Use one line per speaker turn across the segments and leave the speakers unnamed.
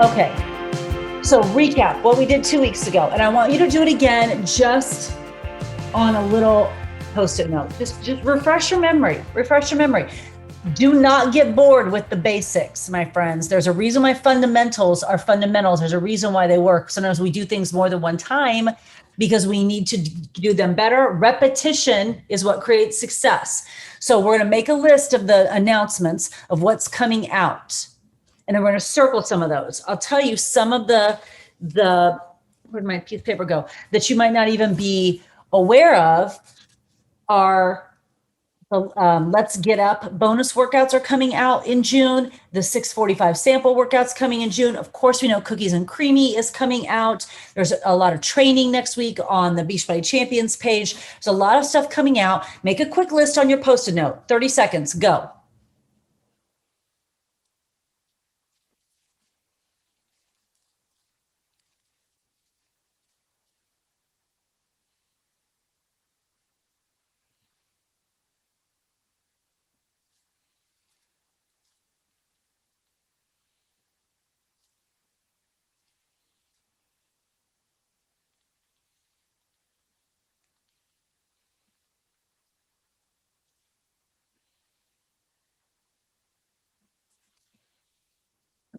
Okay, so recap what we did 2 weeks ago, and I want you to do it again just on a little Post-it note. Just refresh your memory. Refresh your memory. Do not get bored with the basics, my friends. There's a reason why fundamentals are fundamentals. There's a reason why they work. Sometimes we do things more than one time because we need to do them better. Repetition is what creates success. So we're going to make a list of the announcements of what's coming out. And then we're going to circle some of those. I'll tell you some of the where'd my piece of paper go, that you might not even be aware of are Let's Get Up bonus workouts are coming out in June. The 645 sample workouts coming in June. Of course, we know Cookies and Creamy is coming out. There's a lot of training next week on the Beachbody Champions page. There's a lot of stuff coming out. Make a quick list on your Post-it note. 30 seconds, go.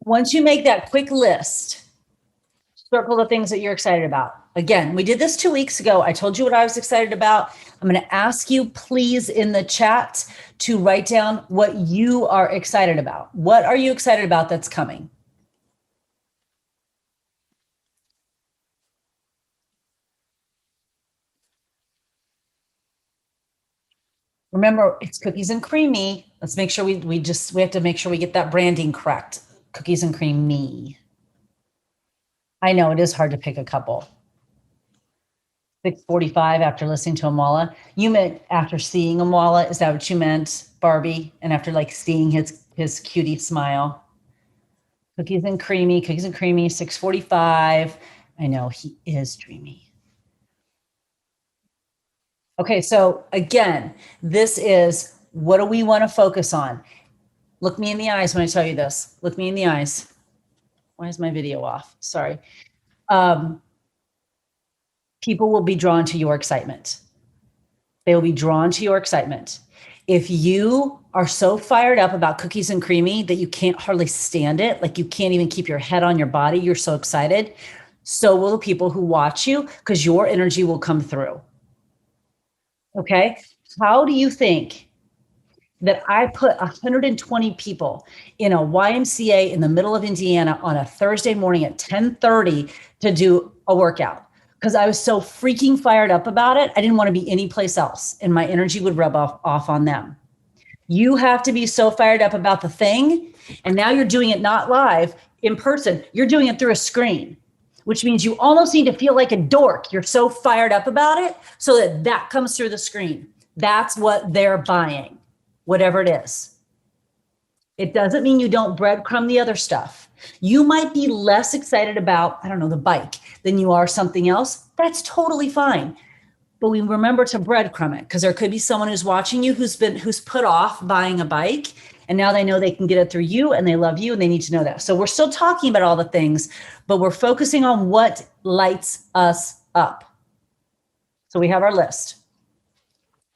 Once you make that quick list, circle the things that you're excited about. Again, we did this 2 weeks ago. I told you what I was excited about. I'm going to ask you, please, in the chat to write down what you are excited about. What are you excited about that's coming? Remember, it's Cookies and Creamy. Let's make sure we have to make sure we get that branding correct. Cookies and Creamy. I know it is hard to pick a couple. 645 after listening to Amwala. You meant after seeing Amwala? Is that what you meant, Barbie? And after like seeing his cutie smile. Cookies and Creamy, 645. I know he is dreamy. Okay, so again, this is what do we want to focus on? Look me in the eyes when I tell you this. Look me in the eyes. Why is my video off? Sorry. People will be drawn to your excitement. They will be drawn to your excitement. If you are so fired up about Cookies and Creamy that you can't hardly stand it, like you can't even keep your head on your body, you're so excited, so will the people who watch you because your energy will come through. Okay? How do you think that I put 120 people in a YMCA in the middle of Indiana on a Thursday morning at 10:30 to do a workout? Because I was so freaking fired up about it. I didn't want to be anyplace else and my energy would rub off on them. You have to be so fired up about the thing. And now you're doing it not live in person. You're doing it through a screen, which means you almost need to feel like a dork. You're so fired up about it so that comes through the screen. That's what they're buying, whatever it is. It doesn't mean you don't breadcrumb the other stuff. You might be less excited about, I don't know, the bike than you are something else. That's totally fine. But we remember to breadcrumb it because there could be someone who's watching you who's put off buying a bike and now they know they can get it through you and they love you and they need to know that. So we're still talking about all the things, but we're focusing on what lights us up. So we have our list.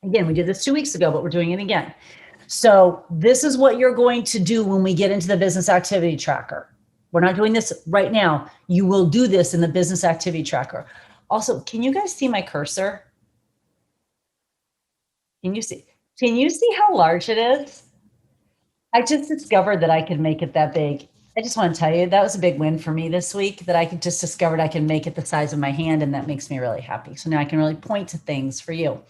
Again, we did this 2 weeks ago, but we're doing it again. So this is what you're going to do when we get into the business activity tracker. We're not doing this right now. You will do this in the business activity tracker. Also, can you guys see my cursor? Can you see how large it is? I just discovered that I could make it that big. I just want to tell you that was a big win for me this week, that I could just discovered I can make it the size of my hand, and that makes me really happy. So now I can really point to things for you.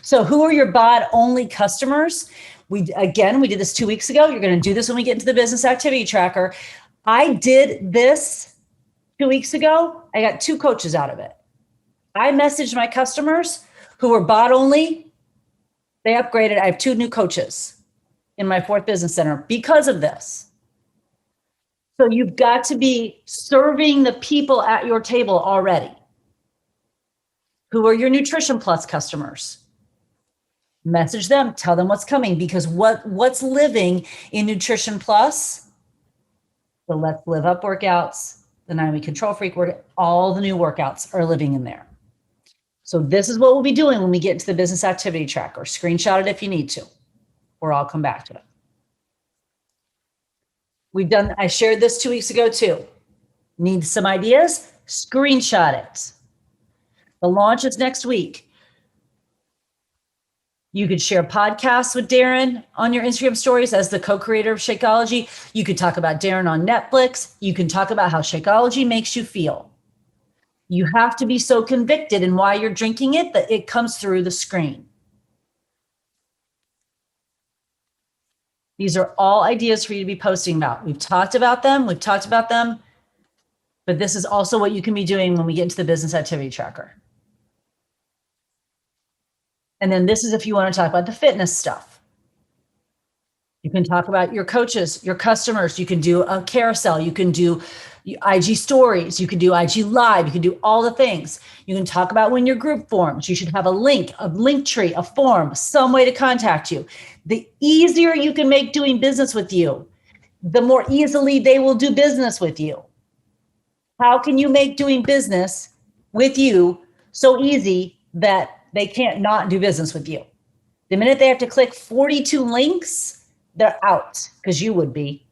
So who are your bod only customers? We did this 2 weeks ago. You're going to do this when we get into the business activity tracker. I did this 2 weeks ago. I got 2 coaches out of it. I messaged my customers who were bod only. They upgraded. I have 2 new coaches in my 4th business center because of this. So you've got to be serving the people at your table already. Who are your Nutrition Plus customers? Message them, tell them what's coming, because what's living in Nutrition Plus The Let's Live Up workouts, the 9-week control freak work, all the new workouts are living in there. So this is what we'll be doing when we get into the business activity tracker. Screenshot it if you need to, or I'll come back to it. I shared this 2 weeks ago too. Need some ideas? Screenshot it. The launch is next week. You could share podcasts with Darren on your Instagram stories as the co-creator of Shakeology. You could talk about Darren on Netflix. You can talk about how Shakeology makes you feel. You have to be so convicted in why you're drinking it that it comes through the screen. These are all ideas for you to be posting about. We've talked about them, but this is also what you can be doing when we get into the business activity tracker. And then this is if you want to talk about the fitness stuff. You can talk about your coaches, your customers. You can do a carousel. You can do IG stories. You can do IG live. You can do all the things. You can talk about when your group forms. You should have a link tree, a form, some way to contact you. The easier you can make doing business with you, the more easily they will do business with you. How can you make doing business with you so easy that they can't not do business with you? The minute they have to click 42 links, they're out, because you would be.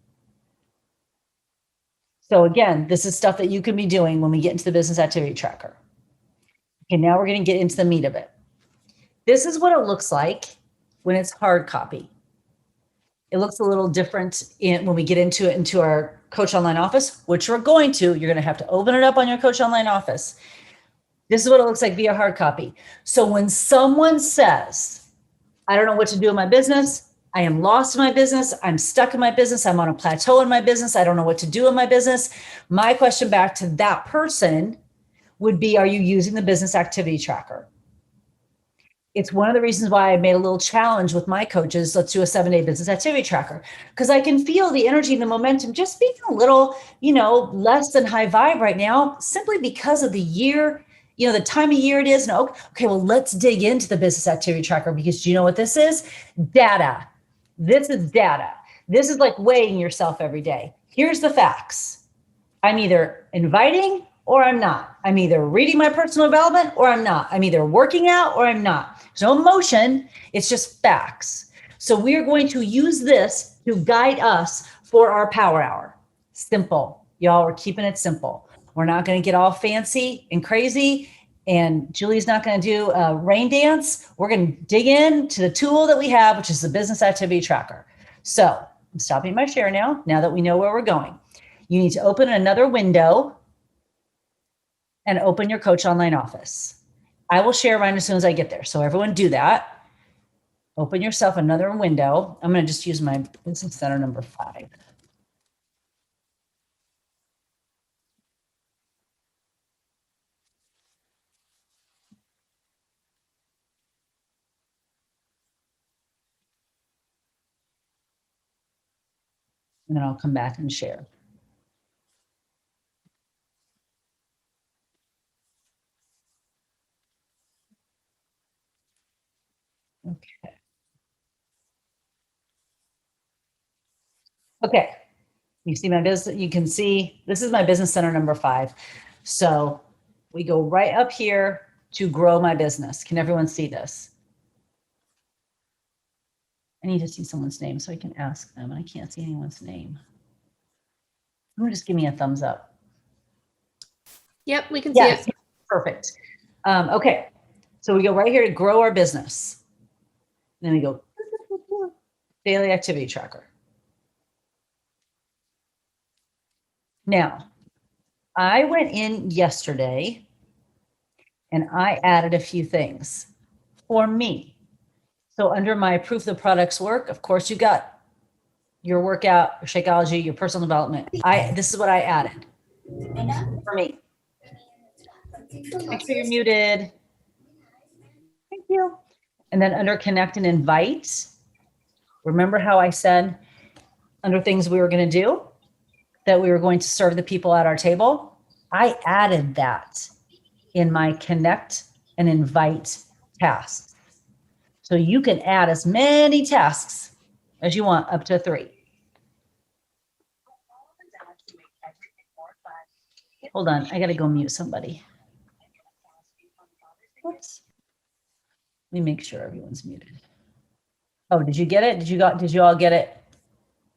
So again, this is stuff that you can be doing when we get into the business activity tracker. Okay, now we're going to get into the meat of it. This is what it looks like when it's hard copy. It looks a little different when we get into our Coach Online Office, which you're going to have to open it up on your Coach Online Office. This is what it looks like via hard copy. So when someone says, I don't know what to do in my business, I am lost in my business, I'm stuck in my business, I'm on a plateau in my business, I don't know what to do in my business, my question back to that person would be, are you using the business activity tracker? It's one of the reasons why I made a little challenge with my coaches. Let's do a 7-day business activity tracker, because I can feel the energy and the momentum just being a little, less than high vibe right now, simply because of the year, the time of year it is. And okay, well, let's dig into the business activity tracker, because do you know what this is? Data. This is data. This is like weighing yourself every day. Here's the facts. I'm either inviting or I'm not. I'm either reading my personal development or I'm not. I'm either working out or I'm not. There's no emotion. It's just facts. So we are going to use this to guide us for our power hour. Simple. Y'all, we're keeping it simple. We're not going to get all fancy and crazy. And Julie's not going to do a rain dance. We're going to dig into the tool that we have, which is the business activity tracker. So I'm stopping my share now that we know where we're going. You need to open another window and open your Coach Online Office. I will share mine as soon as I get there. So everyone do that. Open yourself another window. I'm going to just use my Business Center number 5. And then I'll come back and share. Okay. Okay. You see my business, you can see this is my Business Center number 5. So we go right up here to grow my business. Can everyone see this? I need to see someone's name so I can ask them, and I can't see anyone's name. Someone just give me a thumbs up.
Yep, we can see it.
Perfect. Okay, so we go right here to grow our business. And then we go daily activity tracker. Now, I went in yesterday and I added a few things for me. So under my proof the products work, of course, you got your workout, your Shakeology, your personal development. This is what I added for me. Make sure you're muted. Thank you. And then under connect and invite, remember how I said under things we were going to do, that we were going to serve the people at our table? I added that in my connect and invite tasks. So you can add as many tasks as you want, up to 3. Hold on. I got to go mute somebody. Whoops. Let me make sure everyone's muted. Oh, did you get it? Did you all get it?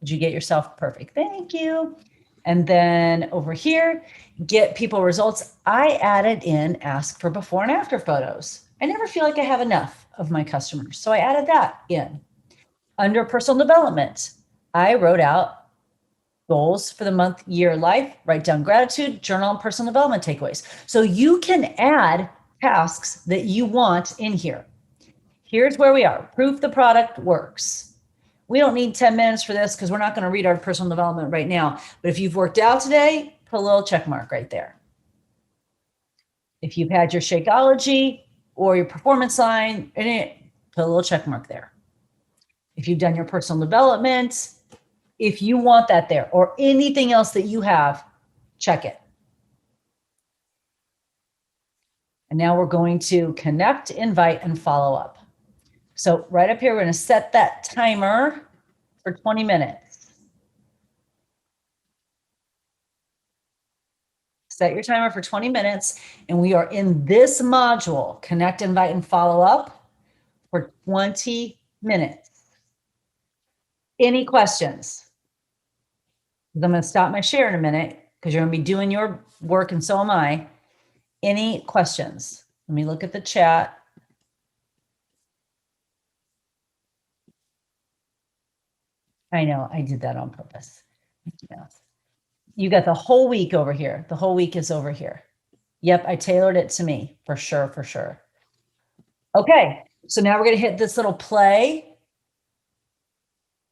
Did you get yourself? Perfect. Thank you. And then over here, get people results. I added in ask for before and after photos. I never feel like I have enough of my customers. So I added that in. Under personal development, I wrote out goals for the month, year, life, write down gratitude, journal, and personal development takeaways. So you can add tasks that you want in here. Here's where we are. Proof the product works. We don't need 10 minutes for this because we're not going to read our personal development right now. But if you've worked out today, put a little check mark right there. If you've had your Shakeology or your performance line, put a little check mark there. If you've done your personal development, if you want that there or anything else that you have, check it. And now we're going to connect, invite, and follow up. So right up here, we're going to set that timer for 20 minutes. Set your timer for 20 minutes, and we are in this module, connect, invite, and follow up for 20 minutes. Any questions? I'm going to stop my share in a minute because you're going to be doing your work and so am I. Any questions? Let me look at the chat. I know I did that on purpose. Yeah. You got the whole week over here. The whole week is over here. Yep, I tailored it to me for sure, for sure. Okay, so now we're going to hit this little play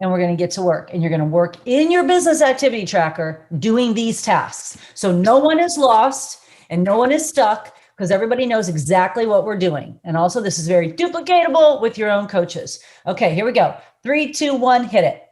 and we're going to get to work. And you're going to work in your business activity tracker doing these tasks. So no one is lost and no one is stuck because everybody knows exactly what we're doing. And also this is very duplicatable with your own coaches. Okay, here we go. 3, 2, 1, hit it.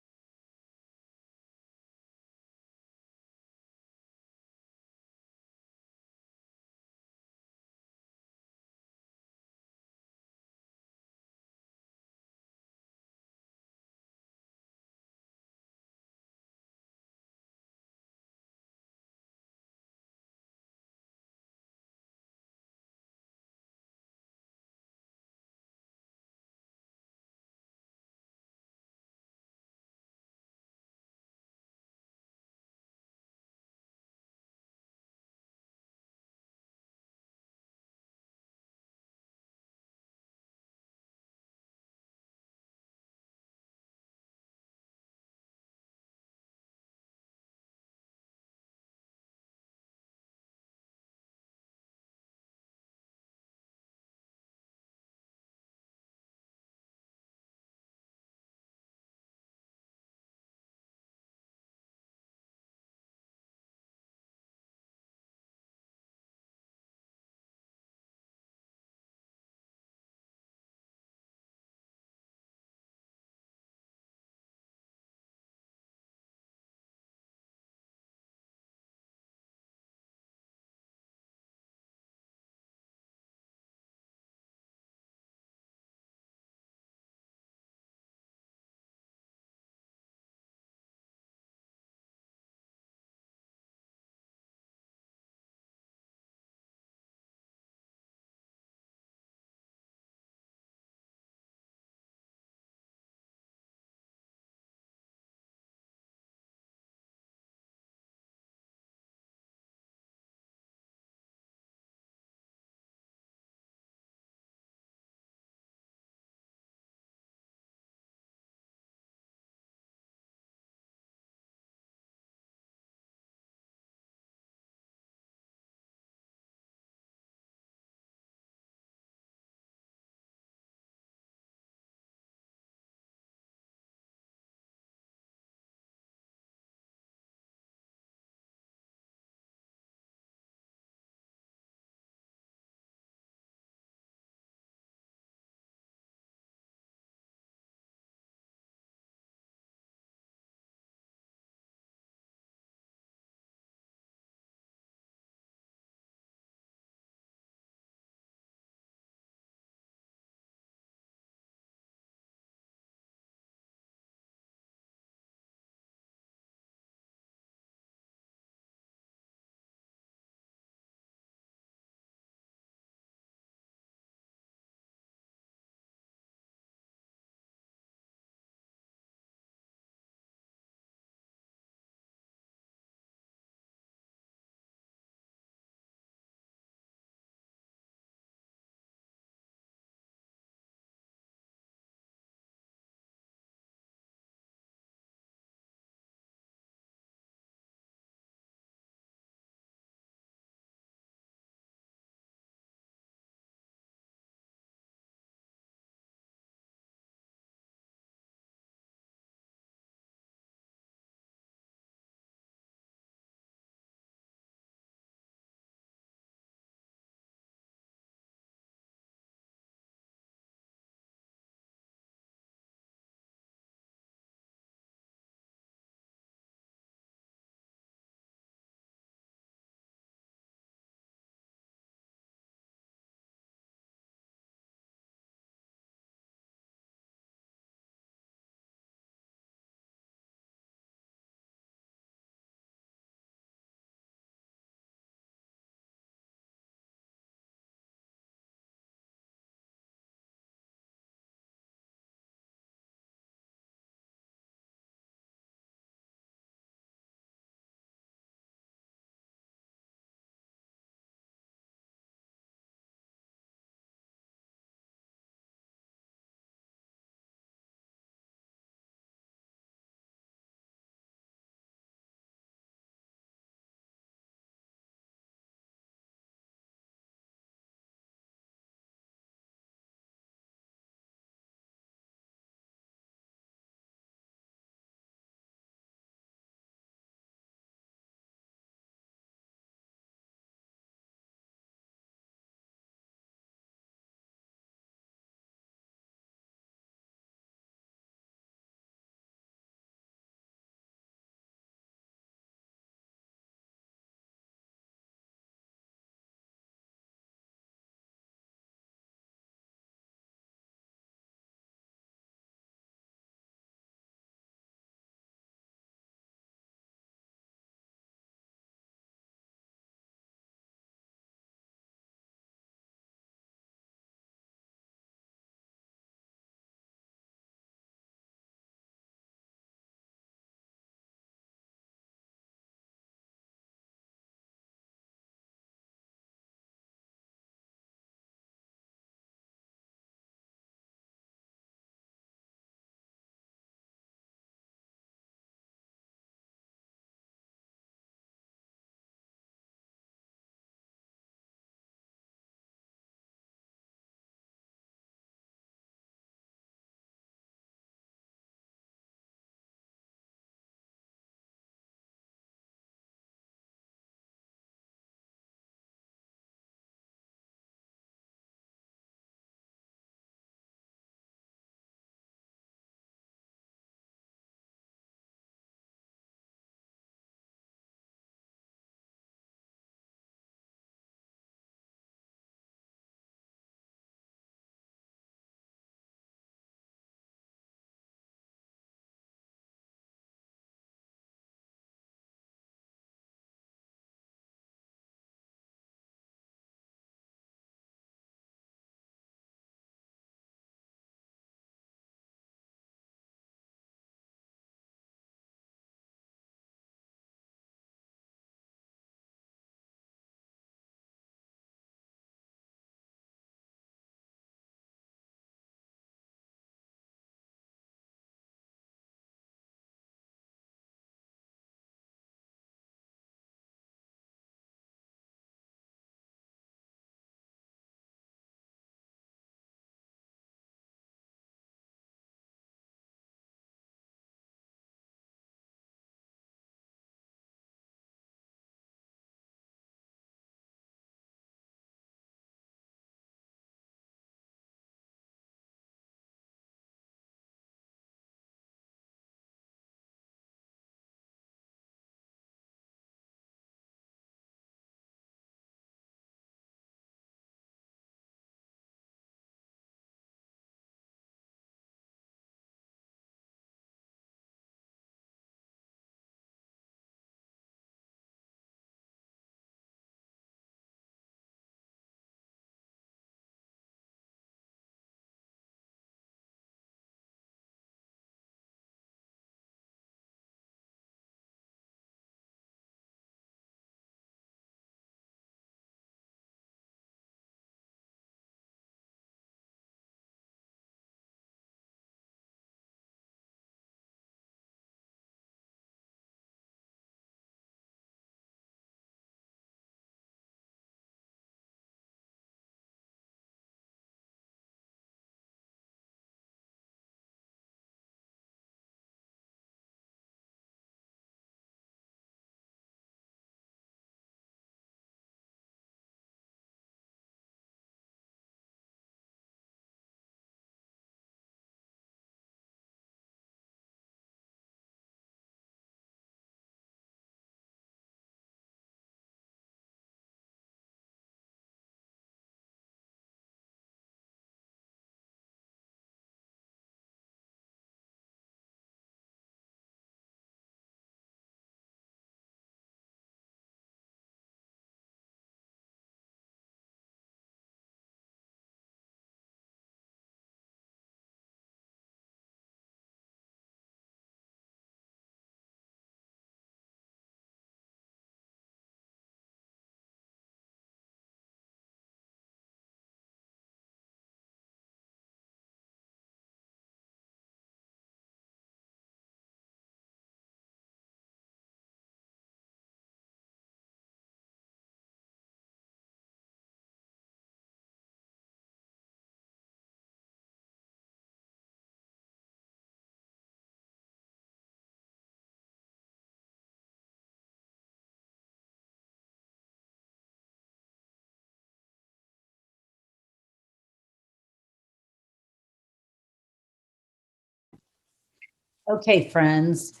Okay, friends,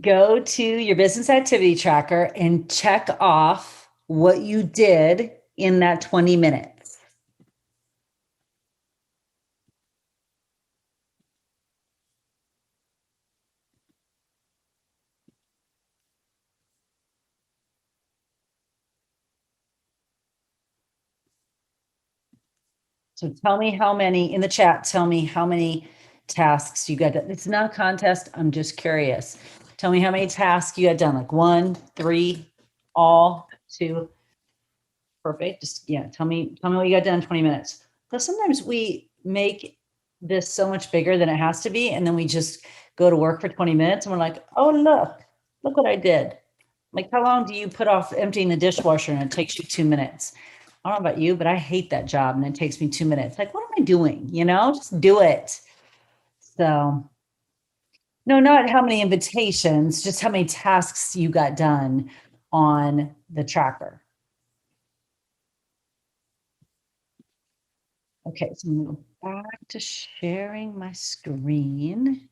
go to your business activity tracker and check off what you did in that 20 minutes. So tell me how many in the chat, tell me how many tasks you got done. It's not a contest. I'm just curious. Tell me how many tasks you got done. Like 1, 3, all, 2. Perfect. Just yeah, tell me what you got done in 20 minutes. Because sometimes we make this so much bigger than it has to be, and then we just go to work for 20 minutes and we're like, oh look what I did. Like, how long do you put off emptying the dishwasher and it takes you 2 minutes? I don't know about you, but I hate that job and it takes me 2 minutes. Like, what am I doing? Just do it. So, no, not how many invitations, just how many tasks you got done on the tracker. Okay, so I'm gonna go back to sharing my screen.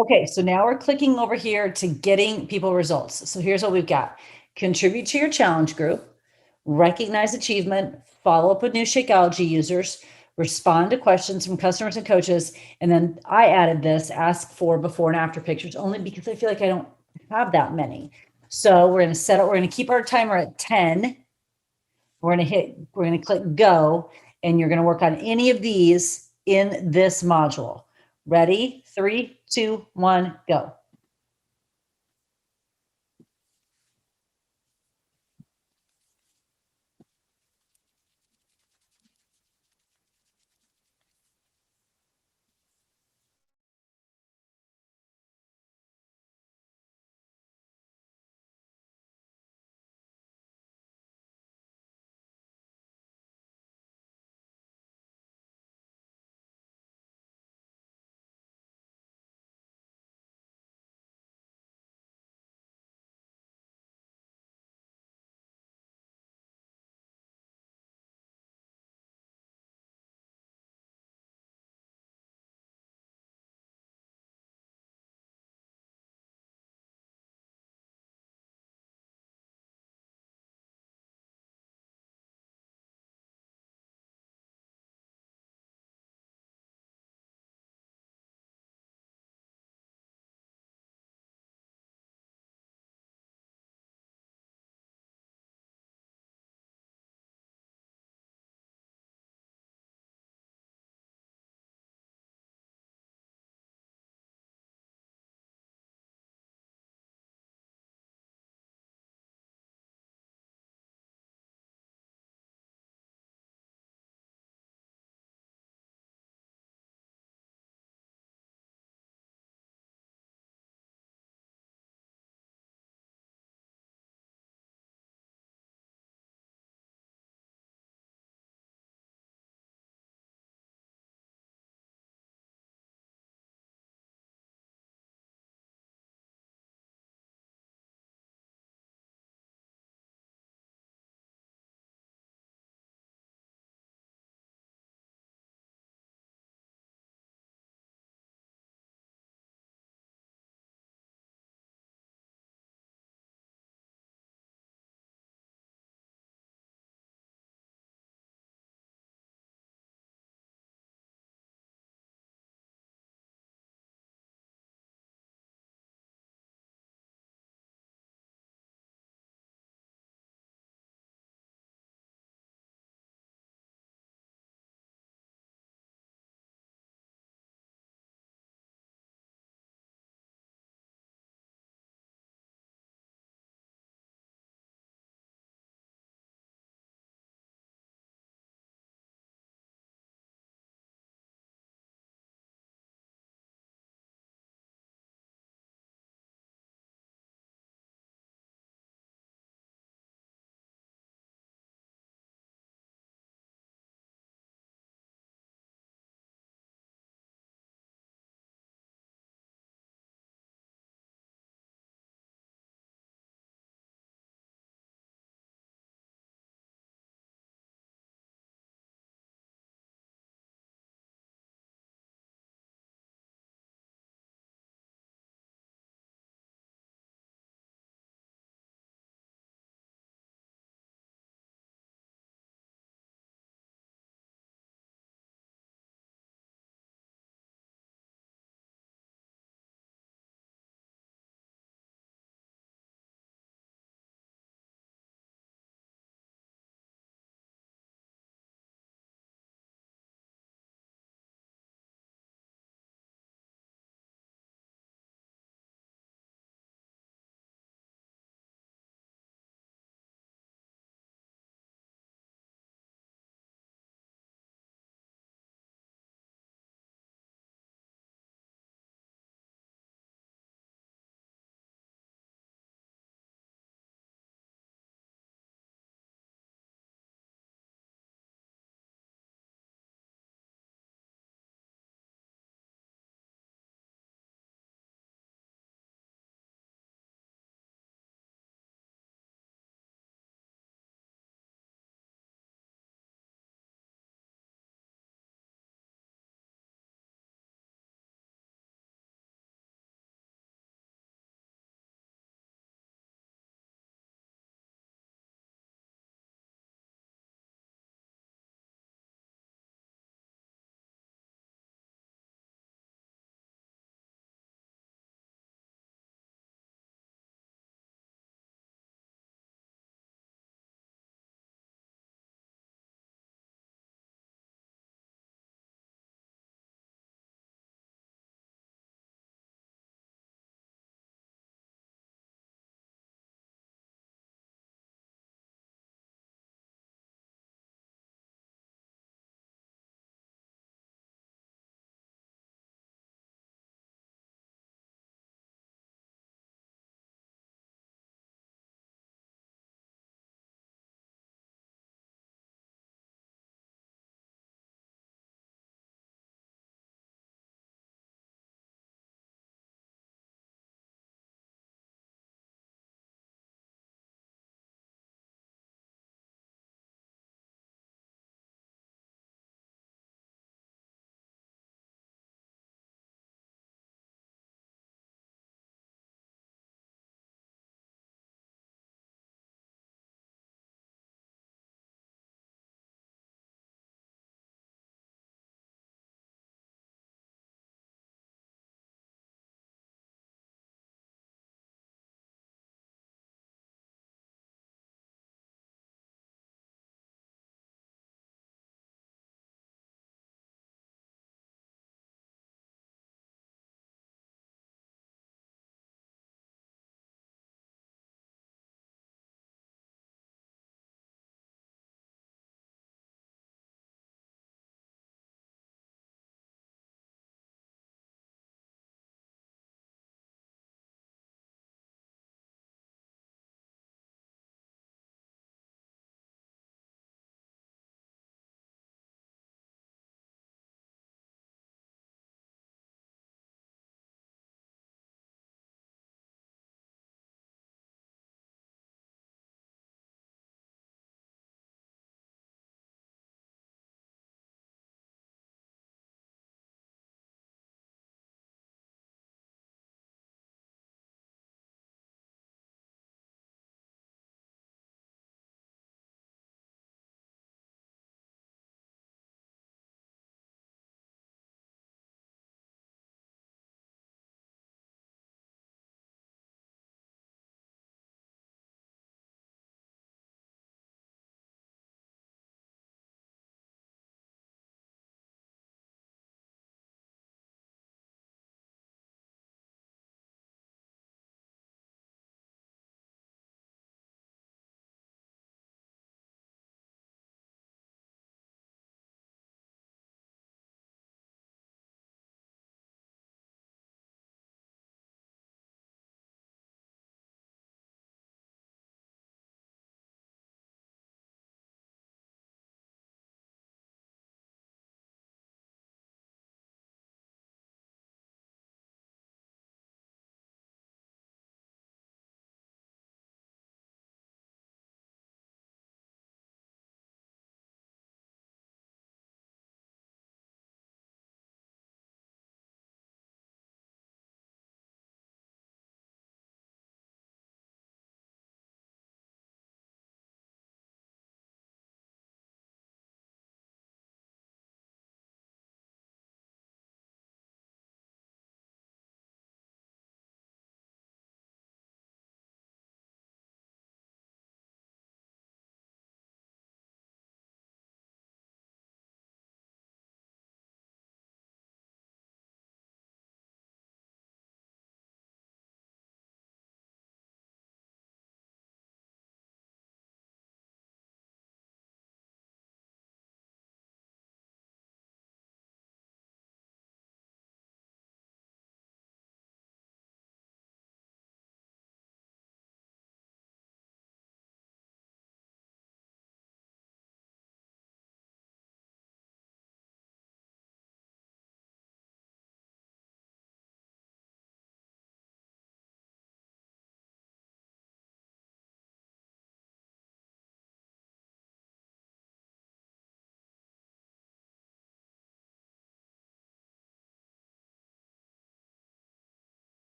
Okay, so now we're clicking over here to getting people results. So here's what we've got. Contribute to your challenge group, recognize achievement, follow up with new Shakeology users, respond to questions from customers and coaches. And then I added this, ask for before and after pictures, only because I feel like I don't have that many. So we're going to keep our timer at 10. We're going to click go, and you're going to work on any of these in this module. Ready? 3, 2, 1, go.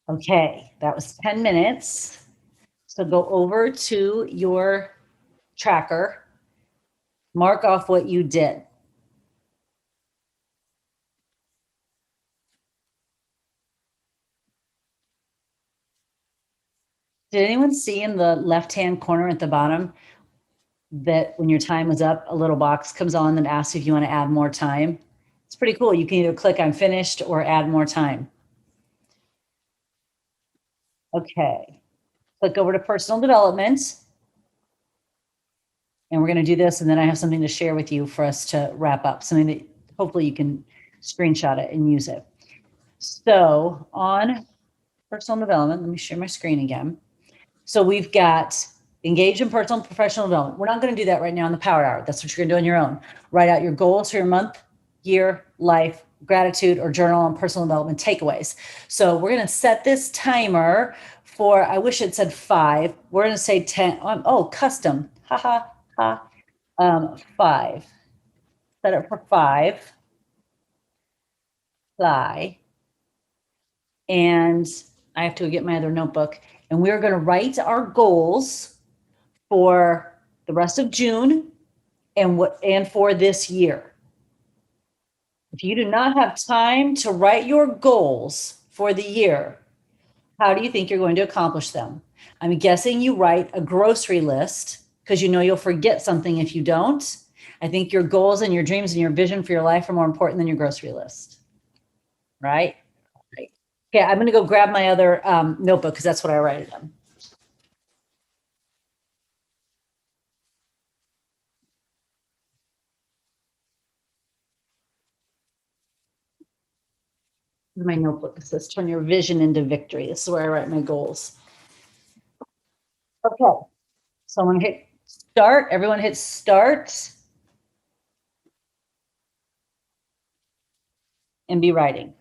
Okay, that was 10 minutes. So go over to your tracker, mark off what you did. Did anyone see in the left-hand corner at the bottom that when your time was up, a little box comes on that asks if you want to add more time? It's pretty cool. You can either click I'm finished or add more time. Okay, click over to personal development. And we're going to do this, and then I have something to share with you for us to wrap up, something that hopefully you can screenshot it and use it. So on personal development, let me share my screen again. So we've got engage in personal and professional development. We're not going to do that right now in the power hour. That's what you're going to do on your own. Write out your goals for your month, year, life, gratitude, or journal on personal development takeaways. So we're going to set this timer for, I wish it said 5. We're going to say 10. Oh, custom. Ha ha ha. 5. Set it for 5. Fly. And I have to get my other notebook. And we're going to write our goals for the rest of June and for this year. If you do not have time to write your goals for the year, how do you think you're going to accomplish them? I'm guessing you write a grocery list because you know you'll forget something if you don't. I think your goals and your dreams and your vision for your life are more important than your grocery list. Right? Right. Okay, I'm going to go grab my other notebook because that's what I write it on. My notebook says turn your vision into victory. This is where I write my goals. Okay, so I'm going to hit start. Everyone hit start and be writing.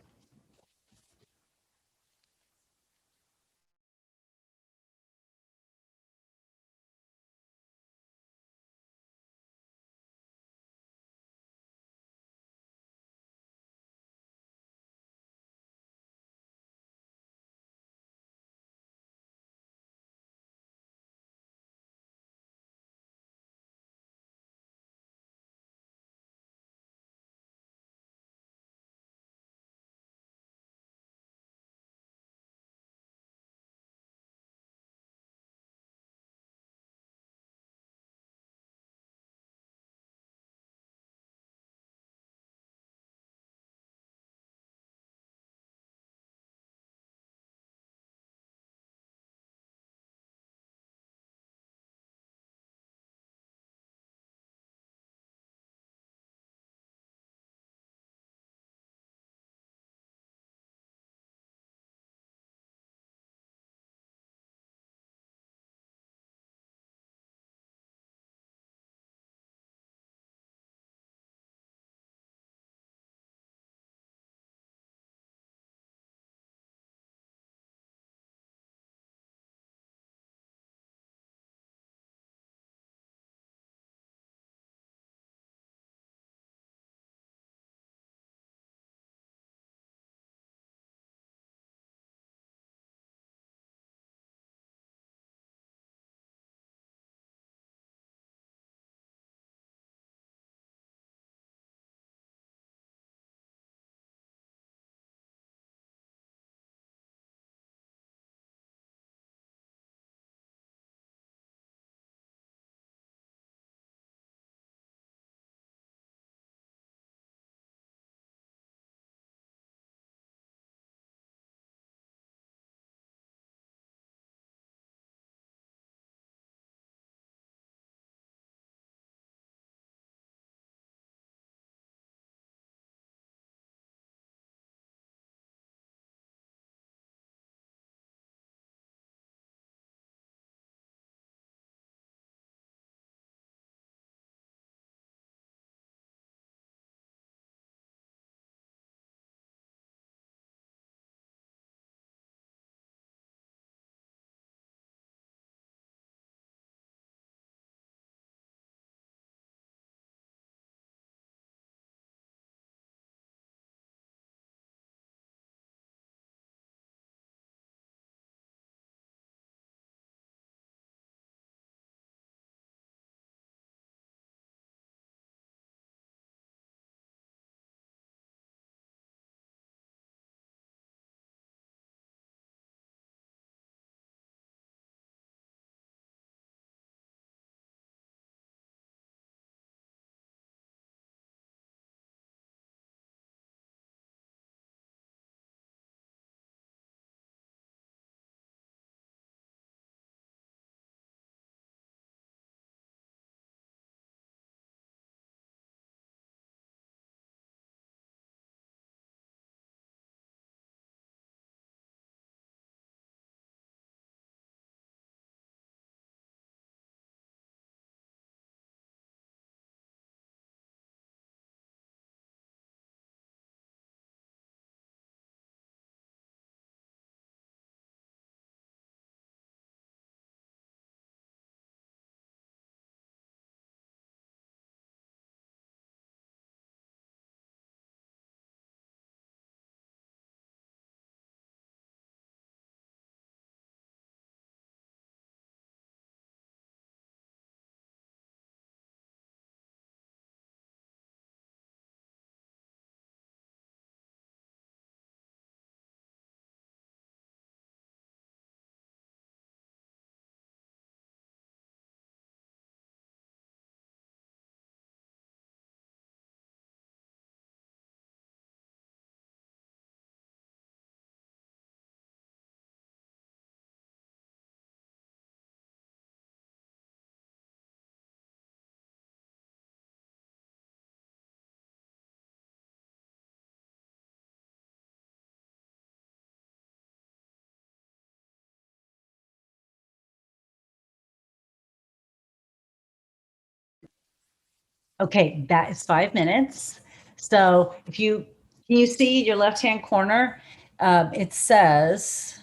Okay, that is 5 minutes. So if you, can you see your left-hand corner? It says,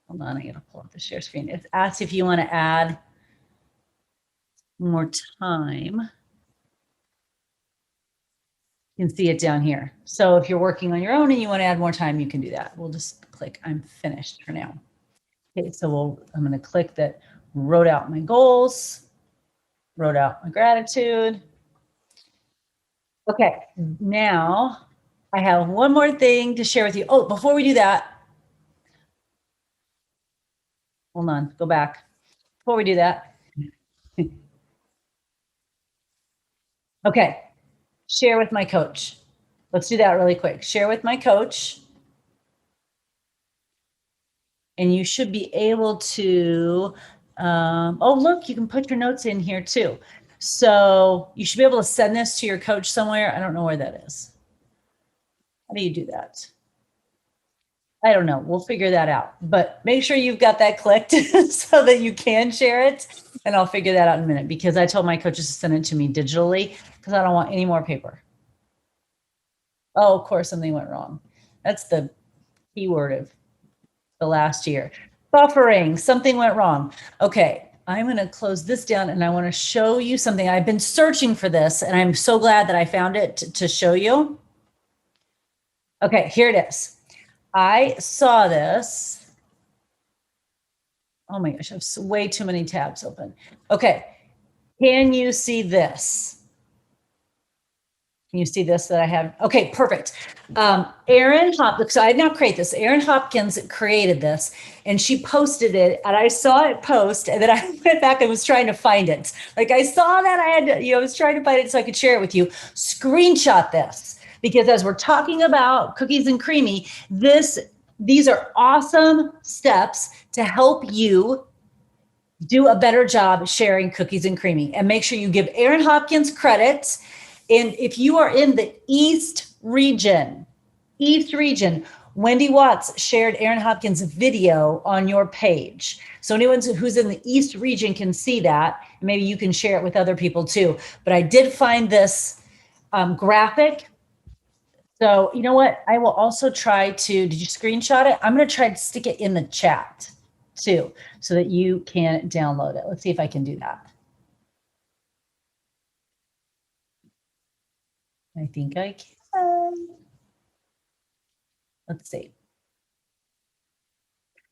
hold on, I gotta pull up the share screen. It asks if you want to add more time. You can see it down here. So if you're working on your own and you want to add more time, you can do that. We'll just click I'm finished for now. Okay, so I'm going to click that, wrote out my goals, wrote out my gratitude. Okay, now I have one more thing to share with you. Oh, before we do that, hold on, go back. Before we do that. Okay, share with my coach. Let's do that really quick. Share with my coach. And you should be able to, oh, look, you can put your notes in here too. So you should be able to send this to your coach somewhere. I don't know where that is. How do you do that? I don't know. We'll figure that out. But make sure you've got that clicked so that you can share it. And I'll figure that out in a minute because I told my coaches to send it to me digitally because I don't want any more paper. Oh, of course, something went wrong. That's the keyword of the last year. Buffering, something went wrong. Okay, I'm going to close this down and I want to show you something. I've been searching for this and I'm so glad that I found it to show you. Okay, here it is. I saw this. Oh my gosh, I have way too many tabs open. Okay, can you see this? Can you see this that I have? Okay, perfect. Erin Hopkins, so I did not create this. Erin Hopkins created this and she posted it and I saw it post and then I went back and was trying to find it. Like I saw that I had to, I was trying to find it so I could share it with you. Screenshot this because as we're talking about cookies and creamy, these are awesome steps to help you do a better job sharing cookies and creamy. And make sure you give Erin Hopkins credit. And if you are in the East region, Wendy Watts shared Erin Hopkins' video on your page. So anyone who's in the East region can see that. And maybe you can share it with other people too. But I did find this graphic. So you know what? I will also try to, did you screenshot it? I'm going to try to stick it in the chat too, so that you can download it. Let's see if I can do that. I think I can. Let's see.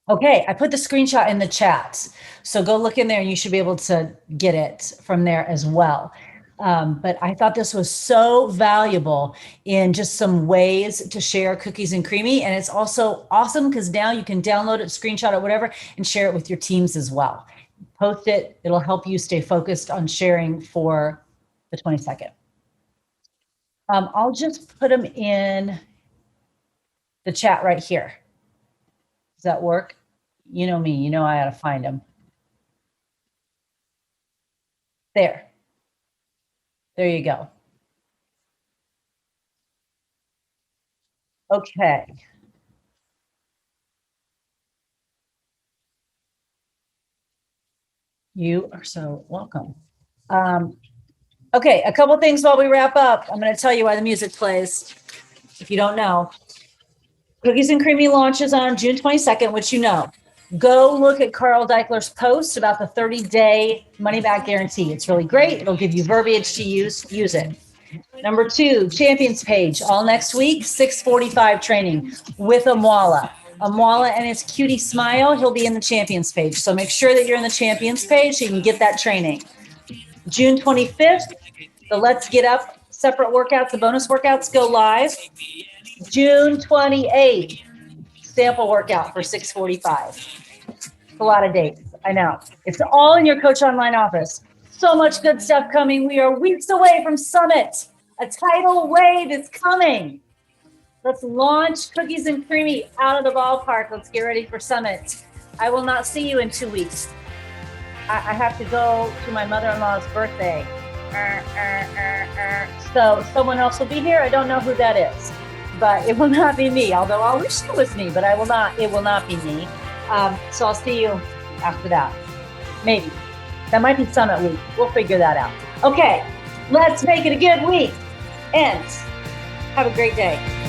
Okay, I put the screenshot in the chat. So go look in there and you should be able to get it from there as well. But I thought this was so valuable in just some ways to share cookies and creamy. And it's also awesome because now you can download it, screenshot it, whatever, and share it with your teams as well. Post it. It'll help you stay focused on sharing for the 22nd. I'll just put them in the chat right here. Does that work? You know me, you know I gotta find them. There. There you go. Okay. You are so welcome. Okay, a couple things while we wrap up. I'm going to tell you why the music plays, if you don't know. Cookies and Creamy launches on June 22nd, which you know. Go look at Carl Deichler's post about the 30-day money-back guarantee. It's really great. It'll give you verbiage to use. Use it. Number 2, Champions page. All next week, 6:45 training with Amwala. Amwala and his cutie smile, he'll be in the Champions page. So make sure that you're in the Champions page so you can get that training. June 25th, the Let's Get Up separate workouts, the bonus workouts go live. June 28th, sample workout for 6:45. A lot of dates, I know. It's all in your Coach Online office. So much good stuff coming. We are weeks away from Summit. A tidal wave is coming. Let's launch Cookies and Creamy out of the ballpark. Let's get ready for Summit. I will not see you in 2 weeks. I have to go to my mother-in-law's birthday. So someone else will be here. I don't know who that is, but it will not be me. Although I wish it was me, but I will not. It will not be me. So I'll see you after that. Maybe that might be Summit week. We'll figure that out. Okay. Let's make it a good week and have a great day.